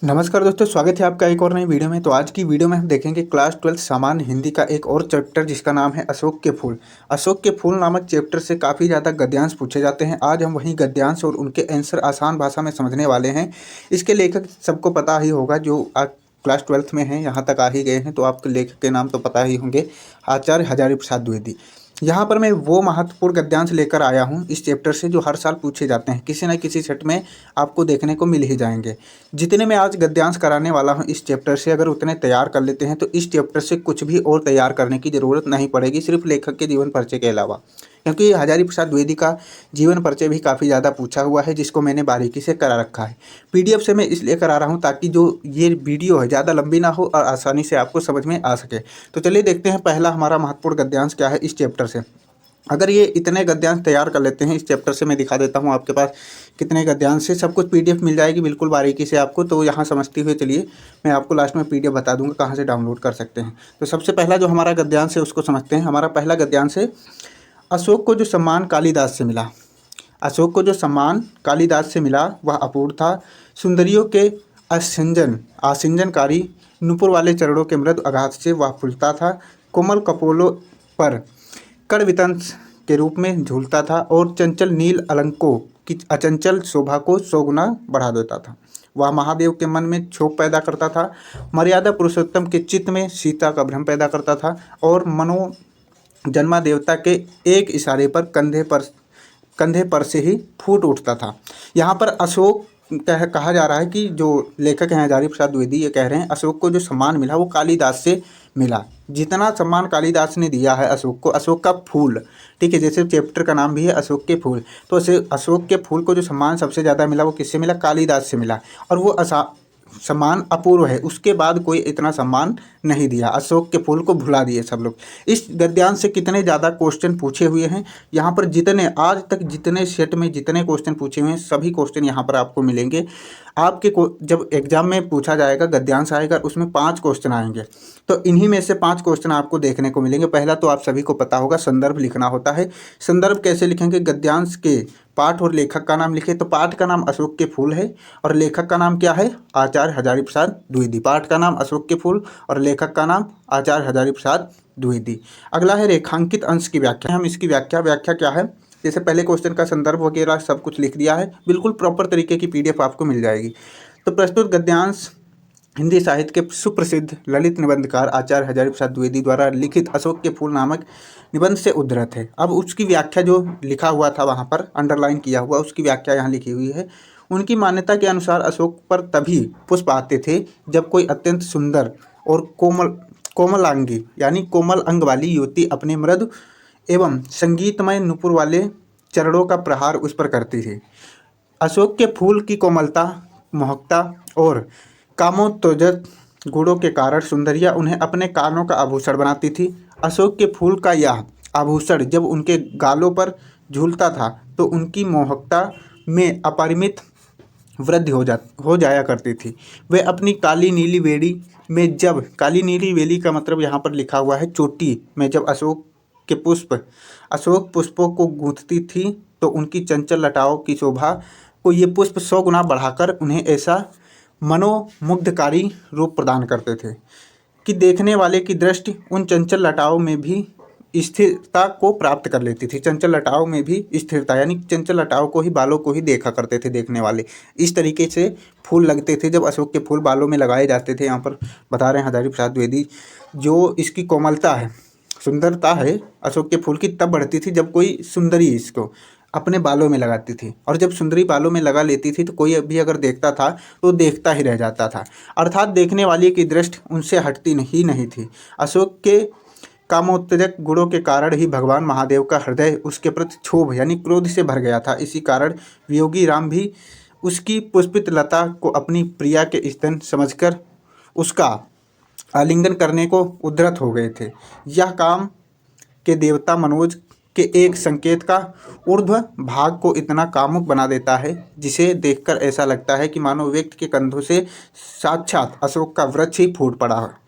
नमस्कार दोस्तों, स्वागत है आपका एक और नई वीडियो में। तो आज की वीडियो में हम देखेंगे क्लास 12 सामान्य हिंदी का एक और चैप्टर जिसका नाम है अशोक के फूल। अशोक के फूल नामक चैप्टर से काफ़ी ज़्यादा गद्यांश पूछे जाते हैं। आज हम वही गद्यांश और उनके आंसर आसान भाषा में समझने वाले हैं। इसके लेखक सबको पता ही होगा जो क्लास 12th में हैं, यहाँ तक आ ही गए हैं तो आपके लेखक के नाम तो पता ही होंगे, आचार्य हजारी प्रसाद द्विवेदी। यहाँ पर मैं वो महत्वपूर्ण गद्यांश लेकर आया हूँ इस चैप्टर से जो हर साल पूछे जाते हैं, किसी न किसी सेट में आपको देखने को मिल ही जाएंगे। जितने मैं आज गद्यांश कराने वाला हूँ इस चैप्टर से, अगर उतने तैयार कर लेते हैं तो इस चैप्टर से कुछ भी और तैयार करने की ज़रूरत नहीं पड़ेगी, सिर्फ लेखक के जीवन परिचय के अलावा। क्योंकि हजारी प्रसाद द्विवेदी का जीवन परिचय भी काफ़ी ज़्यादा पूछा हुआ है, जिसको मैंने बारीकी से करा रखा है। पीडीएफ से मैं इसलिए करा रहा हूँ ताकि जो ये वीडियो है ज़्यादा लंबी ना हो और आसानी से आपको समझ में आ सके। तो चलिए देखते हैं पहला हमारा महत्वपूर्ण गद्यांश क्या है इस चैप्टर से। अगर ये इतने गद्यांश तैयार कर लेते हैं इस चैप्टर से, मैं दिखा देता हूँ आपके पास कितने गद्यांश से, सब कुछ पीडीएफ मिल जाएगी बिल्कुल बारीकी से आपको। तो यहाँ समझते हुए चलिए, मैं आपको लास्ट में पीडीएफ बता दूंगा कहाँ से डाउनलोड कर सकते हैं। तो सबसे पहला जो हमारा गद्यांश है उसको समझते हैं। हमारा पहला गद्यांश है, अशोक को जो सम्मान कालिदास से मिला। अशोक को जो सम्मान कालिदास से मिला वह अपूर्व था। सुंदरियों के आसिंजनकारी नुपुर वाले चरणों के मृदु आघात से वह फूलता था। कोमल कपोलों पर कड़वितंस के रूप में झूलता था और चंचल नील अलंकों की अचंचल शोभा को 100 गुना बढ़ा देता था। वह महादेव के मन में क्षोभ पैदा करता था, मर्यादा पुरुषोत्तम के चित्त में सीता का भ्रम पैदा करता था और मनो जन्मा देवता के एक इशारे पर कंधे पर से ही फूट उठता था। यहाँ पर अशोक कहा जा रहा है कि जो लेखक हैं हजारी प्रसाद द्विवेदी, ये कह रहे हैं अशोक को जो सम्मान मिला वो कालिदास से मिला। जितना सम्मान कालिदास ने दिया है अशोक को, अशोक का फूल, ठीक है, जैसे चैप्टर का नाम भी है अशोक के फूल, तो अशोक के फूल को जो सम्मान सबसे ज़्यादा मिला वो किससे मिला? कालिदास से मिला। और वो सम्मान अपूर्व है, उसके बाद कोई इतना सम्मान नहीं दिया। अशोक के फूल को भुला दिए सब लोग। इस गद्यांश से कितने ज़्यादा क्वेश्चन पूछे हुए हैं यहाँ पर, जितने आज तक जितने सेट में जितने क्वेश्चन पूछे हुए हैं सभी क्वेश्चन यहाँ पर आपको मिलेंगे। आपके को जब एग्जाम में पूछा जाएगा, गद्यांश आएगा, उसमें 5 क्वेश्चन आएंगे, तो इन्हीं में से 5 क्वेश्चन आपको देखने को मिलेंगे। पहला तो आप सभी को पता होगा, संदर्भ लिखना होता है। संदर्भ कैसे लिखेंगे? गद्यांश के पाठ और लेखक का नाम लिखे। तो पाठ का नाम अशोक के फूल है और लेखक का नाम क्या है? आचार्य हजारी प्रसाद द्विवेदी। पाठ का नाम अशोक के फूल और लेखक का नाम आचार्य हजारी प्रसाद द्विवेदी। अगला है रेखांकित अंश की व्याख्या। हम इसकी व्याख्या क्या है, जैसे पहले क्वेश्चन का संदर्भ वगैरह सब कुछ लिख दिया है, बिल्कुल प्रॉपर तरीके की पीडीएफ आपको मिल जाएगी। तो प्रस्तुत गद्यांश हिंदी साहित्य के सुप्रसिद्ध ललित निबंधकार आचार्य हजारी प्रसाद द्विवेदी द्वारा लिखित अशोक के फूल नामक निबंध से उद्धृत है। अब उसकी व्याख्या जो लिखा हुआ था वहाँ पर अंडरलाइन किया हुआ, उसकी व्याख्या यहाँ लिखी हुई है। उनकी मान्यता के अनुसार अशोक पर तभी पुष्प आते थे जब कोई अत्यंत सुंदर और कोमलांगी यानी कोमल अंग वाली युवती अपने मृदु एवं संगीतमय नुपुर वाले चरणों का प्रहार उस पर करती थी। अशोक के फूल की कोमलता, मोहकता और कामोत्तेजक गुणों के कारण सुंदरिया उन्हें अपने कानों का आभूषण बनाती थी। अशोक के फूल का यह आभूषण जब उनके गालों पर झूलता था तो उनकी मोहकता में अपरिमित वृद्धि हो जाया करती थी। वे अपनी काली नीली बेड़ी में जब, काली नीली बेली का मतलब यहाँ पर लिखा हुआ है चोटी में, जब अशोक पुष्पों को गूंथती थी तो उनकी चंचल लताओं की शोभा को ये पुष्प 100 गुना बढ़ाकर उन्हें ऐसा मनोमुग्धकारी रूप प्रदान करते थे कि देखने वाले की दृष्टि उन चंचल लताओं में भी स्थिरता को प्राप्त कर लेती थी। चंचल लताओं में भी स्थिरता, यानी चंचल लताओं को ही, बालों को ही देखा करते थे देखने वाले। इस तरीके से फूल लगते थे जब अशोक के फूल बालों में लगाए जाते थे। यहाँ पर बता रहे हैं हजारी प्रसाद द्विवेदी, जो इसकी कोमलता है, सुंदरता है अशोक के फूल की, तब बढ़ती थी जब कोई सुंदरी इसको अपने बालों में लगाती थी, और जब सुंदरी बालों में लगा लेती थी तो कोई भी अगर देखता था तो देखता ही रह जाता था, अर्थात देखने वाले की दृष्टि उनसे हटती नहीं थी। अशोक के कामोत्तेजक गुणों के कारण ही भगवान महादेव का हृदय उसके प्रति क्षोभ यानी क्रोध से भर गया था। इसी कारण वियोगी राम भी उसकी पुष्पित लता को अपनी प्रिया के स्तन समझकर उसका आलिंगन करने को उद्यत हो गए थे। यह काम के देवता मनोज के एक संकेत का ऊर्ध्व भाग को इतना कामुक बना देता है जिसे देखकर ऐसा लगता है कि मानो व्यक्ति के कंधों से साक्षात अशोक का वृक्ष ही फूट पड़ा है।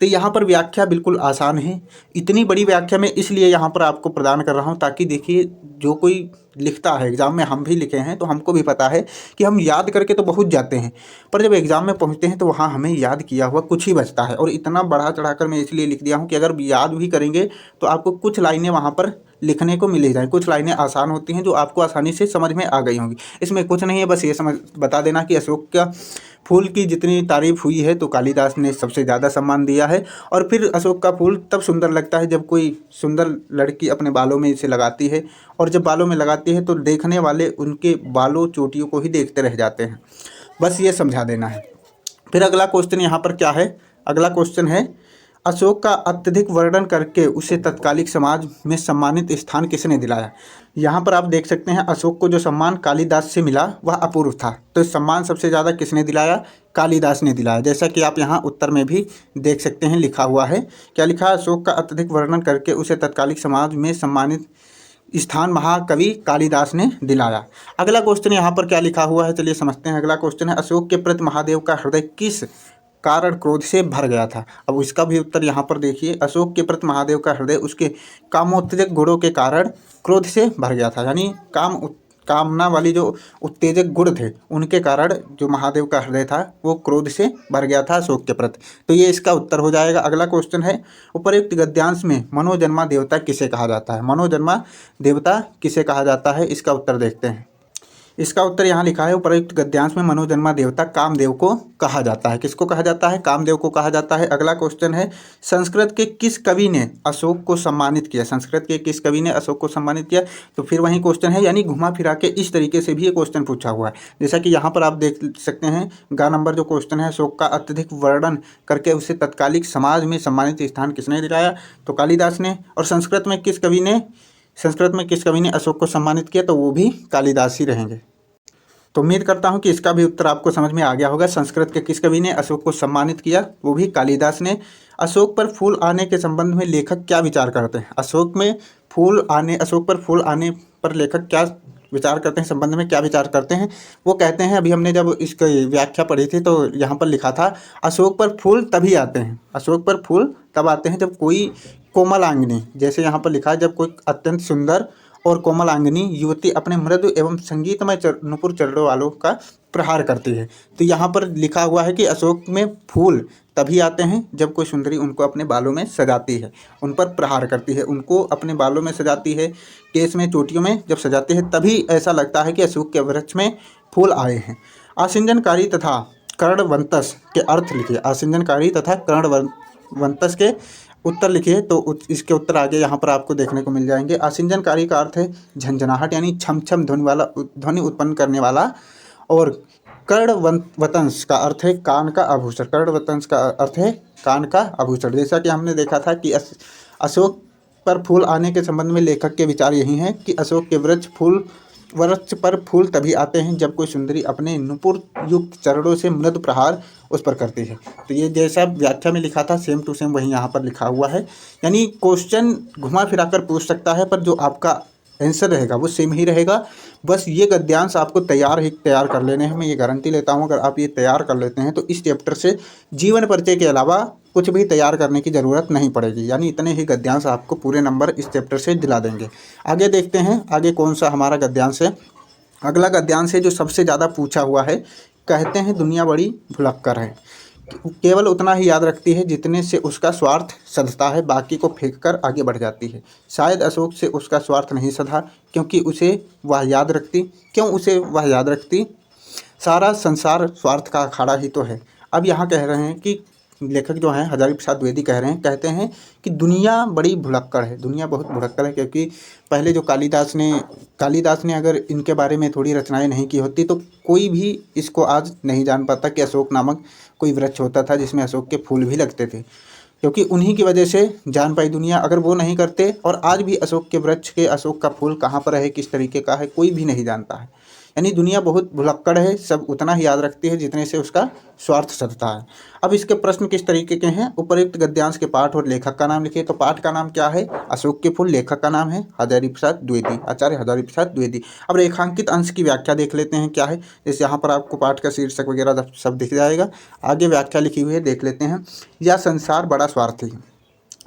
तो यहाँ पर व्याख्या बिल्कुल आसान है। इतनी बड़ी व्याख्या मैं इसलिए यहाँ पर आपको प्रदान कर रहा हूँ ताकि देखिए जो कोई लिखता है एग्ज़ाम में, हम भी लिखे हैं तो हमको भी पता है कि हम याद करके तो बहुत जाते हैं, पर जब एग्ज़ाम में पहुँचते हैं तो वहाँ हमें याद किया हुआ कुछ ही बचता है। और इतना बढ़ा चढ़ाकर मैं इसलिए लिख दिया हूँ कि अगर याद भी करेंगे तो आपको कुछ लाइनें वहाँ पर लिखने को मिल ही जाए। कुछ लाइनें आसान होती हैं जो आपको आसानी से समझ में आ गई होंगी। इसमें कुछ नहीं है, बस ये समझ बता देना कि अशोक का फूल की जितनी तारीफ़ हुई है तो कालिदास ने सबसे ज़्यादा सम्मान दिया है। और फिर अशोक का फूल तब सुंदर लगता है जब कोई सुंदर लड़की अपने बालों में इसे लगाती है, और जब बालों में लगाती है तो देखने वाले उनके बालों चोटियों को ही देखते रह जाते हैं। बस ये समझा देना है। फिर अगला क्वेश्चन यहाँ पर क्या है, अगला क्वेश्चन है अशोक का अत्यधिक वर्णन करके उसे तत्कालिक समाज में सम्मानित स्थान किसने दिलाया। यहाँ पर आप देख सकते हैं अशोक को जो सम्मान कालिदास से मिला वह अपूर्व था। तो सम्मान सबसे ज़्यादा किसने दिलाया, कालिदास ने दिलाया। जैसा कि आप यहाँ उत्तर में भी देख सकते हैं लिखा हुआ है, क्या लिखा है, अशोक का अत्यधिक वर्णन करके उसे तत्कालिक समाज में सम्मानित स्थान महाकवि कालिदास ने दिलाया। अगला क्वेश्चन यहाँ पर क्या लिखा हुआ है, चलिए समझते हैं। अगला क्वेश्चन है अशोक के प्रति महादेव का हृदय किस कारण क्रोध से भर गया था। अब इसका भी उत्तर यहाँ पर देखिए, अशोक के प्रति महादेव का हृदय उसके कामोत्तेजक गुणों के कारण क्रोध से भर गया था। यानी कामना वाली जो उत्तेजक गुण थे उनके कारण जो महादेव का हृदय था वो क्रोध से भर गया था अशोक के प्रति। तो ये इसका उत्तर हो जाएगा। अगला क्वेश्चन है उपर्युक्त गद्यांश में मनोजन्मा देवता किसे कहा जाता है। मनोजन्मा देवता किसे कहा जाता है, इसका उत्तर देखते हैं। इसका उत्तर यहाँ लिखा है उपर्युक्त गद्यांश में मनोजन्मा देवता कामदेव को कहा जाता है। किसको कहा जाता है, कामदेव को कहा जाता है। अगला क्वेश्चन है संस्कृत के किस कवि ने अशोक को सम्मानित किया। संस्कृत के किस कवि ने अशोक को सम्मानित किया, तो फिर वही क्वेश्चन है, यानी घुमा फिरा के इस तरीके से भी ये क्वेश्चन पूछा हुआ है। जैसा कि यहाँ पर आप देख सकते हैं गा नंबर जो क्वेश्चन है, अशोक का अत्यधिक वर्णन करके उसे तत्कालिक समाज में सम्मानित स्थान किसने दिलाया, तो कालिदास ने। और संस्कृत में किस कवि ने अशोक को सम्मानित किया, तो वो भी कालिदास ही रहेंगे। तो उम्मीद करता हूँ कि इसका भी उत्तर आपको समझ में आ गया होगा। संस्कृत के किस कवि ने अशोक को सम्मानित किया, वो भी कालिदास ने। अशोक पर फूल आने के संबंध में लेखक क्या विचार करते हैं। अशोक पर फूल आने पर लेखक क्या विचार करते हैं, संबंध में क्या विचार करते हैं। वो कहते हैं, अभी हमने जब इसकी व्याख्या पढ़ी थी तो यहाँ पर लिखा था अशोक पर फूल तभी आते हैं, अशोक पर फूल तब आते हैं जब कोई कोमलांगिनी, जैसे यहाँ पर लिखा है, जब कोई अत्यंत सुंदर और कोमलांगिनी युवती अपने मृदु एवं संगीतमय नुपुर चरणों वालों का प्रहार करती है। तो यहाँ पर लिखा हुआ है कि अशोक में फूल तभी आते हैं जब कोई सुंदरी उनको अपने बालों में सजाती है, उन पर प्रहार करती है, उनको अपने बालों में सजाती है, केस में, चोटियों में जब सजाती है तभी ऐसा लगता है कि अशोक के वृक्ष में फूल आए हैं। आसिंजनकारी तथा कर्णवंतस के अर्थ लिखिए। आसिंजनकारी तथा कर्णवंतस के उत्तर लिखिए। तो इसके उत्तर आगे यहाँ पर आपको देखने को मिल जाएंगे। आसिंजनकारी का अर्थ है झंझनाहट, यानी छम छम ध्वनि उत्पन्न करने वाला। और कर्णवतंस का अर्थ है कान का आभूषण। कर्णवतंस का अर्थ है कान का आभूषण। जैसा कि हमने देखा था कि अशोक पर फूल आने के संबंध में लेखक के विचार यही हैं कि अशोक के वृक्ष पर फूल तभी आते हैं जब कोई सुंदरी अपने नुपुर युक्त चरणों से मृदु प्रहार उस पर करती है। तो ये जैसा व्याख्या में लिखा था सेम टू सेम वही यहाँ पर लिखा हुआ है। यानी क्वेश्चन घुमा फिरा कर पूछ सकता है, पर जो आपका आंसर रहेगा वो सेम ही रहेगा। बस ये गद्यांश आपको तैयार कर लेने हैं। मैं ये गारंटी लेता हूँ अगर आप ये तैयार कर लेते हैं तो इस चैप्टर से जीवन परिचय के अलावा कुछ भी तैयार करने की ज़रूरत नहीं पड़ेगी। यानी इतने ही गद्यांश आपको पूरे नंबर इस चैप्टर से दिला देंगे। आगे देखते हैं आगे कौन सा हमारा गद्यांश है। अगला गद्यांश है जो सबसे ज़्यादा पूछा हुआ है। कहते हैं दुनिया बड़ी भुलक्कर है, केवल उतना ही याद रखती है जितने से उसका स्वार्थ सधता है, बाकी को फेंक कर आगे बढ़ जाती है। शायद अशोक से उसका स्वार्थ नहीं सधा क्योंकि उसे वह याद रखती, सारा संसार स्वार्थ का अखाड़ा ही तो है। अब यहाँ कह रहे हैं कि लेखक जो हैं हजारी प्रसाद द्विवेदी कहते हैं कि दुनिया बड़ी भुलक्कड़ है, दुनिया बहुत भुलक्कड़ है। क्योंकि पहले जो कालिदास ने अगर इनके बारे में थोड़ी रचनाएं नहीं की होती तो कोई भी इसको आज नहीं जान पाता कि अशोक नामक कोई वृक्ष होता था जिसमें अशोक के फूल भी लगते थे। क्योंकि उन्हीं की वजह से जान पाई दुनिया। अगर वो नहीं करते, और आज भी अशोक के वृक्ष के अशोक का फूल कहाँ पर है, किस तरीके का है, कोई भी नहीं जानता है। यानी दुनिया बहुत भुलक्कड़ है, सब उतना ही याद रखती है जितने से उसका स्वार्थ सधता है। अब इसके प्रश्न किस तरीके के हैं, उपर्युक्त गद्यांश के पाठ और लेखक का नाम लिखिए। तो पाठ का नाम क्या है, अशोक के फूल। लेखक का नाम है हजारी प्रसाद द्विवेदी, आचार्य हजारी प्रसाद द्विवेदी। अब रेखांकित अंश की व्याख्या देख लेते हैं क्या है। जैसे यहाँ पर आपको पाठ का शीर्षक वगैरह सब दिख जाएगा, आगे व्याख्या लिखी हुई है, देख लेते हैं। यह संसार बड़ा स्वार्थी है।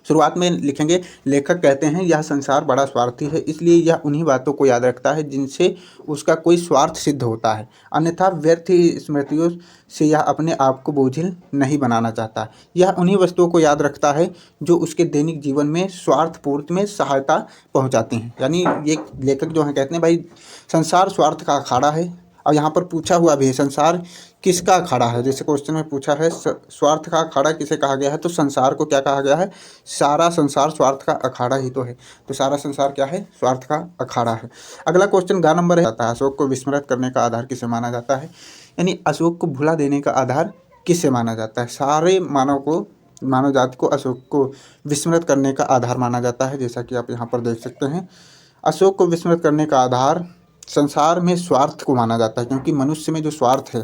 शुरुआत में लिखेंगे, लेखक कहते हैं यह संसार बड़ा स्वार्थी है, इसलिए यह उन्हीं बातों को याद रखता है जिनसे उसका कोई स्वार्थ सिद्ध होता है, अन्यथा व्यर्थ स्मृतियों से यह अपने आप को बोझिल नहीं बनाना चाहता। यह उन्हीं वस्तुओं को याद रखता है जो उसके दैनिक जीवन में स्वार्थ पूर्ति में सहायता पहुंचाती हैं। यानी ये लेखक जो हैं कहते हैं भाई संसार स्वार्थ का अखाड़ा है। और यहाँ पर पूछा हुआ भी है संसार किसका अखाड़ा है, जैसे क्वेश्चन में पूछा है स्वार्थ का अखाड़ा किसे कहा गया है, तो संसार को क्या कहा गया है, सारा संसार स्वार्थ का अखाड़ा ही तो है। तो सारा संसार क्या है, स्वार्थ का अखाड़ा है। अगला क्वेश्चन ग नंबर है, अशोक को विस्मृत करने का आधार किसे माना जाता है, यानी अशोक को भुला देने का आधार किसे माना जाता है। सारे मानव जाति को अशोक को विस्मृत करने का आधार माना जाता है। जैसा कि आप यहाँ पर देख सकते हैं, अशोक को विस्मृत करने का आधार संसार में स्वार्थ को माना जाता है, क्योंकि मनुष्य में जो स्वार्थ है,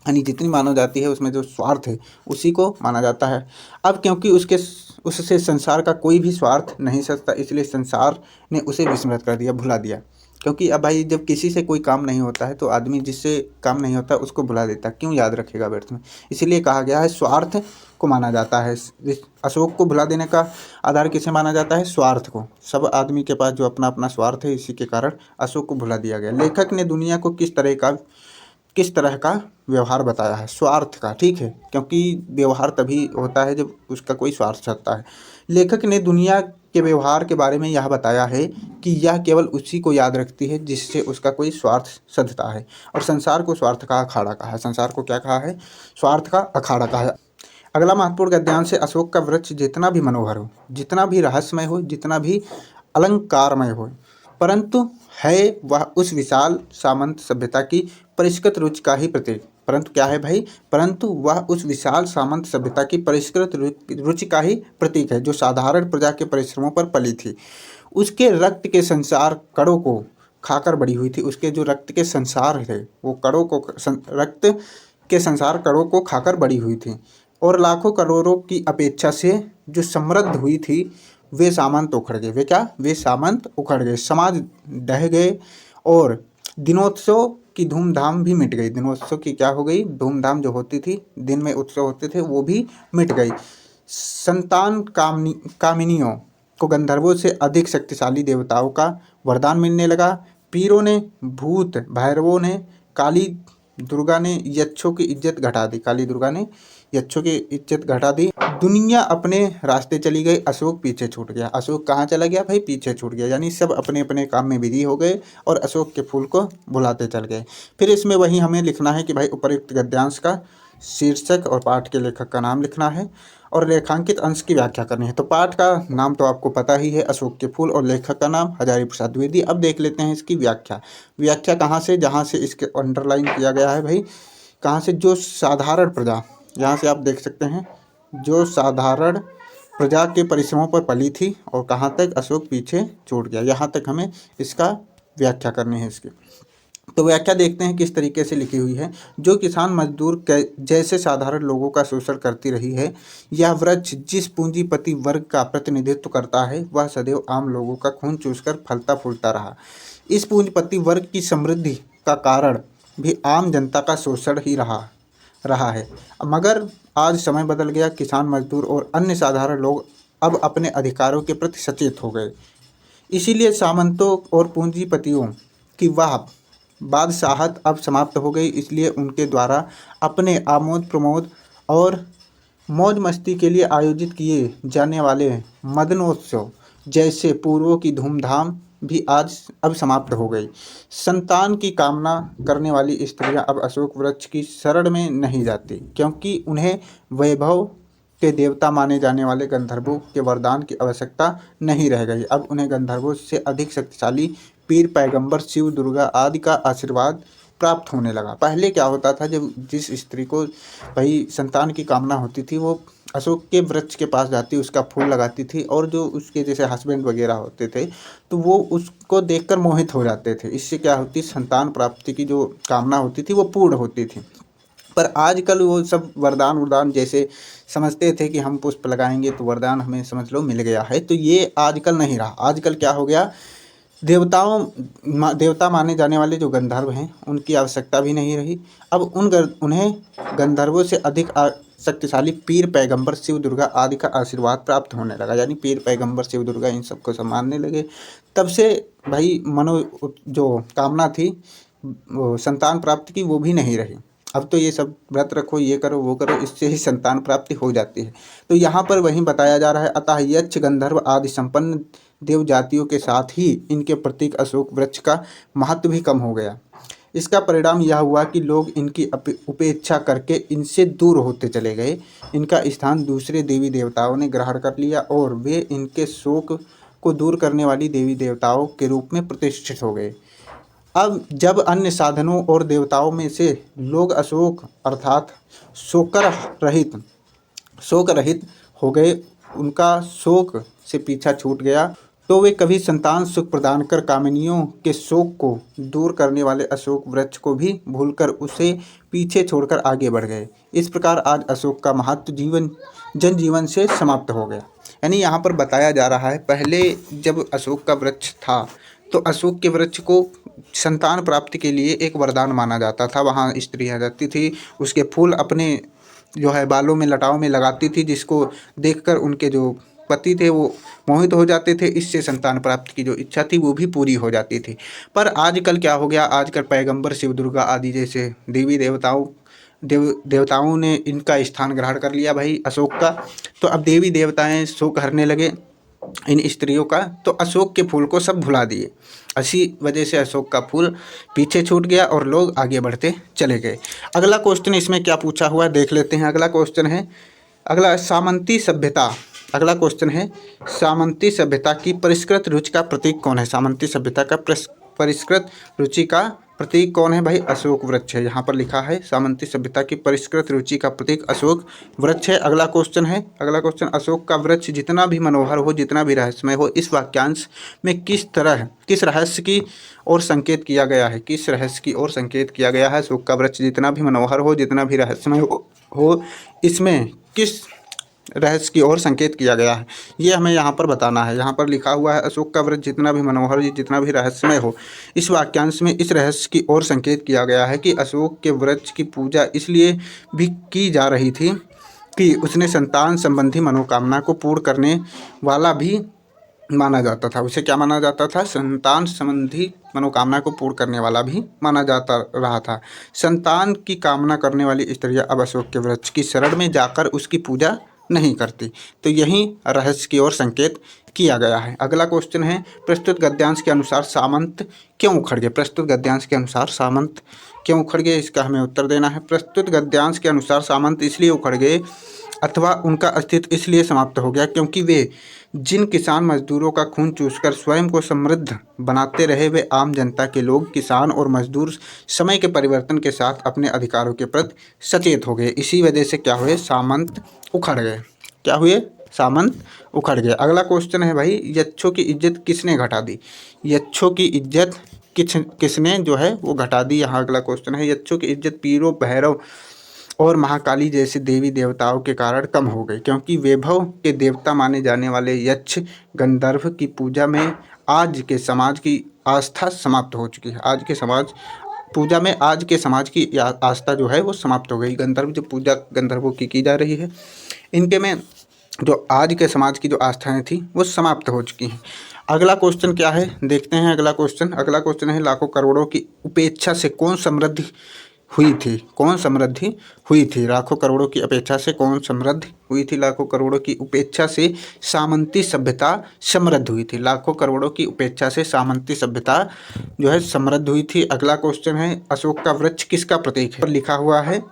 यानी जितनी मानव जाति है उसमें जो स्वार्थ है उसी को माना जाता है। अब क्योंकि उससे संसार का कोई भी स्वार्थ नहीं सकता, इसलिए संसार ने उसे विस्मृत कर दिया, भुला दिया। क्योंकि अब भाई जब किसी से कोई काम नहीं होता है तो आदमी जिससे काम नहीं होता उसको भुला देता, क्यों याद रखेगा व्यर्थ में। इसीलिए कहा गया है स्वार्थ को माना जाता है। अशोक को भुला देने का आधार किसे माना जाता है, स्वार्थ को। सब आदमी के पास जो अपना अपना स्वार्थ है, इसी के कारण अशोक को भुला दिया गया। लेखक ने दुनिया को किस तरह का व्यवहार बताया है, स्वार्थ का, ठीक है, क्योंकि व्यवहार तभी होता है जब उसका कोई स्वार्थ चलता है। लेखक ने दुनिया के व्यवहार के बारे में यह बताया है कि यह केवल उसी को याद रखती है जिससे उसका कोई स्वार्थ सधता है। और संसार को स्वार्थ का अखाड़ा कहा है। संसार को क्या कहा है, स्वार्थ का अखाड़ा कहा है। अगला महत्वपूर्ण गद्यांश है, अशोक का वृक्ष जितना भी मनोहर हो, जितना भी रहस्यमय हो, जितना भी अलंकारमय हो, परंतु है वह उस विशाल सामंत सभ्यता की परिष्कृत रुचि का ही प्रतीक। परंतु क्या है भाई, परंतु वह उस विशाल सामंत सभ्यता की परिष्कृत रुचि का ही प्रतीक है जो साधारण प्रजा के परिश्रमों पर पली थी। उसके रक्त के संसार कड़ों को खाकर बड़ी हुई थी। उसके जो रक्त के संसार थे वो रक्त के संसार कड़ों को खाकर बड़ी हुई थी, और लाखों करोड़ों की अपेक्षा से जो समृद्ध हुई थी वे सामंत उखड़ गए। वे क्या, वे सामंत उखड़ गए, समाज ढह गए, और दिनोत्सव की धूमधाम भी मिट गई। दिनोत्सव की क्या हो गई, धूमधाम जो होती थी, दिन में उत्सव होते थे, वो भी मिट गई। संतान कामिनियों को गंधर्वों से अधिक शक्तिशाली देवताओं का वरदान मिलने लगा। पीरों ने, भूत भैरवों ने, काली दुर्गा ने यक्षों की इज्जत घटा दी। काली दुर्गा ने यक्षों की इज्जत घटा दी। दुनिया अपने रास्ते चली गई, अशोक पीछे छूट गया। अशोक कहाँ चला गया भाई, पीछे छूट गया, यानी सब अपने अपने काम में बिजी हो गए और अशोक के फूल को भुलाते चल गए। फिर इसमें वही हमें लिखना है कि भाई उपर्युक्त गद्यांश का शीर्षक और पाठ के लेखक का नाम लिखना है और रेखांकित अंश की व्याख्या करनी है। तो पाठ का नाम तो आपको पता ही है, अशोक के फूल, और लेखक का नाम हजारी प्रसाद द्विवेदी। अब देख लेते हैं इसकी व्याख्या कहाँ से, जहाँ से इसके अंडरलाइन किया गया है भाई, कहाँ से, जो साधारण प्रजा, यहाँ से आप देख सकते हैं, जो साधारण प्रजा के परिश्रमों पर पली थी, और कहाँ तक अशोक पीछे छूट गया, यहाँ तक हमें इसका व्याख्या करनी है इसकी। तो व्याख्या देखते हैं किस तरीके से लिखी हुई है। जो किसान मजदूर जैसे साधारण लोगों का शोषण करती रही है, यह वृक्ष जिस पूंजीपति वर्ग का प्रतिनिधित्व करता है, वह सदैव आम लोगों का खून चूसकर फलता फूलता रहा। इस पूंजीपति वर्ग की समृद्धि का कारण भी आम जनता का शोषण ही रहा है। मगर आज समय बदल गया, किसान मजदूर और अन्य साधारण लोग अब अपने अधिकारों के प्रति सचेत हो गए। इसीलिए सामंतों और पूंजीपतियों की वह बादशाहत अब समाप्त हो गई। इसलिए उनके द्वारा अपने आमोद प्रमोद और मौज मस्ती के लिए आयोजित किए जाने वाले मदनोत्सव जैसे पूर्वों की धूमधाम भी अब समाप्त हो गई। संतान की कामना करने वाली स्त्रियां अब अशोक वृक्ष की शरण में नहीं जाती, क्योंकि उन्हें वैभव के देवता माने जाने वाले गंधर्वों के वरदान की आवश्यकता नहीं रह गई। अब उन्हें गंधर्वों से अधिक शक्तिशाली पीर, पैगंबर, शिव, दुर्गा आदि का आशीर्वाद प्राप्त होने लगा। पहले क्या होता था, जब जिस स्त्री को भाई संतान की कामना होती थी, वो अशोक के वृक्ष के पास जाती, उसका फूल लगाती थी, और जो उसके जैसे हस्बैंड वगैरह होते थे तो वो उसको देखकर मोहित हो जाते थे। इससे क्या होती, संतान प्राप्ति की जो कामना होती थी वो पूर्ण होती थी। पर आजकल वो सब वरदान वरदान जैसे समझते थे कि हम पुष्प लगाएंगे तो वरदान हमें समझ लो मिल गया है, तो ये आजकल नहीं रहा। आजकल क्या हो गया, देवता माने जाने वाले जो गंधर्व हैं उनकी आवश्यकता भी नहीं रही। अब उन्हें गंधर्वों से अधिक शक्तिशाली पीर पैगंबर शिव दुर्गा आदि का आशीर्वाद प्राप्त होने लगा, यानी पीर पैगंबर शिव दुर्गा इन सबको सम्मानने लगे। तब से भाई जो कामना थी वो संतान प्राप्ति की, वो भी नहीं रही। अब तो ये सब व्रत रखो, ये करो वो करो, इससे ही संतान प्राप्ति हो जाती है। तो यहाँ पर वही बताया जा रहा है, अतः यक्ष गंधर्व आदि संपन्न देव जातियों के साथ ही इनके प्रतीक अशोक वृक्ष का महत्व भी कम हो गया। इसका परिणाम यह हुआ कि लोग इनकी उपेक्षा करके इनसे दूर होते चले गए। इनका स्थान दूसरे देवी देवताओं ने ग्रहण कर लिया और वे इनके शोक को दूर करने वाली देवी देवताओं के रूप में प्रतिष्ठित हो गए। अब जब अन्य साधनों और देवताओं में से लोग अशोक अर्थात शोक रहित हो गए, उनका शोक से पीछा छूट गया, तो वे कभी संतान सुख प्रदान कर कामिनियों के शोक को दूर करने वाले अशोक वृक्ष को भी भूलकर उसे पीछे छोड़कर आगे बढ़ गए। इस प्रकार आज अशोक का महत्व जनजीवन से समाप्त हो गया। यानी यहाँ पर बताया जा रहा है, पहले जब अशोक का वृक्ष था तो अशोक के वृक्ष को संतान प्राप्ति के लिए एक वरदान माना जाता था। वहाँ स्त्रियाँ जाती थी, उसके फूल अपने जो है बालों में लटाओं में लगाती थी, जिसको देखकर उनके जो पति थे वो मोहित हो जाते थे। इससे संतान प्राप्ति की जो इच्छा थी वो भी पूरी हो जाती थी। पर आजकल क्या हो गया, आजकल पैगंबर शिव दुर्गा आदि जैसे देवी देवताओं ने इनका स्थान ग्रहण कर लिया भाई अशोक का। तो अब देवी देवताएं शोक हरने लगे इन स्त्रियों का, तो अशोक के फूल को सब भुला दिए। इसी वजह से अशोक का फूल पीछे छूट गया और लोग आगे बढ़ते चले गए। अगला क्वेश्चन इसमें क्या पूछा हुआ है देख लेते हैं। अगला क्वेश्चन है, सामंती सभ्यता। अगला क्वेश्चन है, सामंती सभ्यता की परिष्कृत रुचि का प्रतीक कौन है? सामंती सभ्यता का परिष्कृत रुचि का प्रतीक कौन है? भाई अशोक वृक्ष है। यहाँ पर लिखा है सामंती सभ्यता की परिष्कृत रुचि का प्रतीक अशोक वृक्ष है। अगला क्वेश्चन है, अगला क्वेश्चन, अशोक का वृक्ष जितना भी मनोहर हो, जितना भी रहस्यमय हो, इस वाक्यांश में किस रहस्य की ओर संकेत किया गया है? किस रहस्य की ओर संकेत किया गया है? अशोक का वृक्ष जितना भी मनोहर हो, जितना भी रहस्यमय हो, इसमें किस रहस्य की ओर संकेत किया गया है, ये हमें यहाँ पर बताना है। यहाँ पर लिखा हुआ है, अशोक का वृक्ष जितना भी मनोहर हो, जितना भी रहस्यमय हो, इस वाक्यांश में इस रहस्य की ओर संकेत किया गया है कि अशोक के वृक्ष की पूजा इसलिए भी की जा रही थी कि उसने संतान संबंधी मनोकामना को पूर्ण करने वाला भी माना जाता था। उसे क्या माना जाता था? संतान संबंधी मनोकामना को पूर्ण करने वाला भी माना जाता रहा था। संतान की कामना करने वाली स्त्रियां अब अशोक के वृक्ष की शरण में जाकर उसकी पूजा नहीं करती। तो यही रहस्य की ओर संकेत किया गया है। अगला क्वेश्चन है, प्रस्तुत गद्यांश के अनुसार सामंत क्यों उखड़ गए? प्रस्तुत गद्यांश के अनुसार सामंत क्यों उखड़ गए, इसका हमें उत्तर देना है। प्रस्तुत गद्यांश के अनुसार सामंत इसलिए उखड़ गए अथवा उनका अस्तित्व इसलिए समाप्त हो गया क्योंकि वे जिन किसान मजदूरों का खून चूसकर स्वयं को समृद्ध बनाते रहे, वे आम जनता के लोग, किसान और मजदूर समय के परिवर्तन के साथ अपने अधिकारों के प्रति सचेत हो गए। इसी वजह से क्या हुए? सामंत उखड़ गए। क्या हुए? सामंत उखड़ गए। अगला क्वेश्चन है भाई, यक्षों की इज्जत किसने घटा दी? यक्षों की इज्जत किसने जो है वो घटा दी? यहाँ अगला क्वेश्चन है, यक्षों की इज्जत पीरों, भैरव और महाकाली जैसे देवी देवताओं के कारण कम हो गई, क्योंकि वैभव के देवता माने जाने वाले यक्ष गंधर्व की पूजा में आज के समाज की आस्था समाप्त हो चुकी है। आज के समाज की आस्था जो है वो समाप्त हो गई। गंधर्व जो पूजा गंधर्वों की जा रही है, इनके में जो आज के समाज की जो आस्थाएं थी वो समाप्त हो चुकी हैं। अगला क्वेश्चन क्या है देखते हैं। अगला क्वेश्चन है, लाखों करोड़ों की उपेक्षा से कौन समृद्धि हुई थी? कौन समृद्धि हुई थी? लाखों करोड़ों की अपेक्षा से कौन समृद्ध हुई थी? लाखों करोड़ों की उपेक्षा से सामंती सभ्यता समृद्ध हुई थी। लाखों करोड़ों की उपेक्षा से सामंती सभ्यता जो है समृद्ध हुई थी। अगला क्वेश्चन है, अशोक का वृक्ष किसका प्रतीक है? लिखा हुआ है,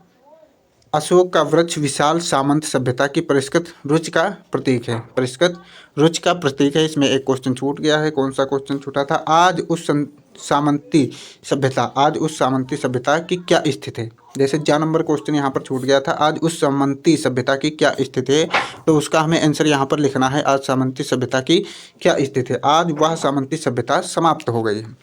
अशोक का वृक्ष विशाल सामंत सभ्यता की परिष्कृत रुचि का प्रतीक है। परिष्कृत रुचि का प्रतीक है। इसमें एक क्वेश्चन छूट गया है। कौन सा क्वेश्चन छूटा था? आज उस सामंती सभ्यता, आज उस सामंती सभ्यता की क्या स्थिति है। जैसे 4 नंबर क्वेश्चन यहाँ पर छूट गया था, आज उस सामंती सभ्यता की क्या स्थिति है, तो उसका हमें आंसर यहाँ पर लिखना है, आज सामंती सभ्यता की क्या स्थिति है। आज वह सामंती सभ्यता समाप्त हो गई है।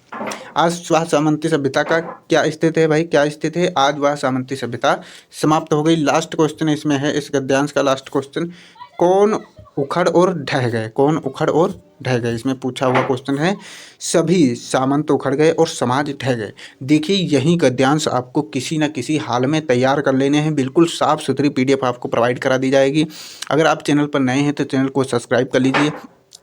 आज वह सामंती सभ्यता का क्या स्थिति है भाई, क्या स्थिति है, आज वह सामंती सभ्यता समाप्त हो गई। लास्ट क्वेश्चन इसमें है, इस गद्यांश का लास्ट क्वेश्चन, कौन उखड़ और ढह गए, कौन उखड़ और ढह गए, इसमें पूछा हुआ क्वेश्चन है। सभी सामंत उखड़ गए और समाज ढह गए। देखिए यही गद्यांश आपको किसी न किसी हाल में तैयार कर लेने हैं, बिल्कुल साफ़ सुथरी PDF आपको प्रोवाइड करा दी जाएगी। अगर आप चैनल पर नए हैं तो चैनल को सब्सक्राइब कर लीजिए।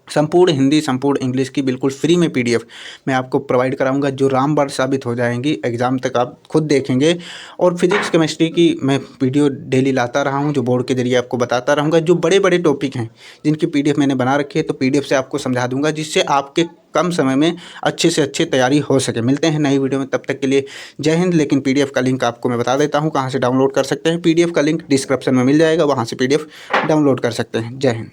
संपूर्ण हिंदी, संपूर्ण इंग्लिश की बिल्कुल फ्री में PDF मैं आपको प्रोवाइड कराऊंगा, जो रामबाण साबित हो जाएंगी, एग्ज़ाम तक आप खुद देखेंगे। और फिजिक्स केमिस्ट्री की मैं वीडियो डेली लाता रहा हूं, जो बोर्ड के जरिए आपको बताता रहूंगा। जो बड़े बड़े टॉपिक हैं जिनकी PDF मैंने बना रखी है, तो PDF से आपको समझा दूंगा, जिससे आपके कम समय में अच्छे से अच्छी तैयारी हो सके। मिलते हैं नई वीडियो में, तब तक के लिए जय हिंद। लेकिन PDF का लिंक आपको मैं बता देता हूँ कहाँ से डाउनलोड कर सकते हैं। PDF का लिंक डिस्क्रिप्शन में मिल जाएगा, वहाँ से PDF डाउनलोड कर सकते हैं। जय हिंद।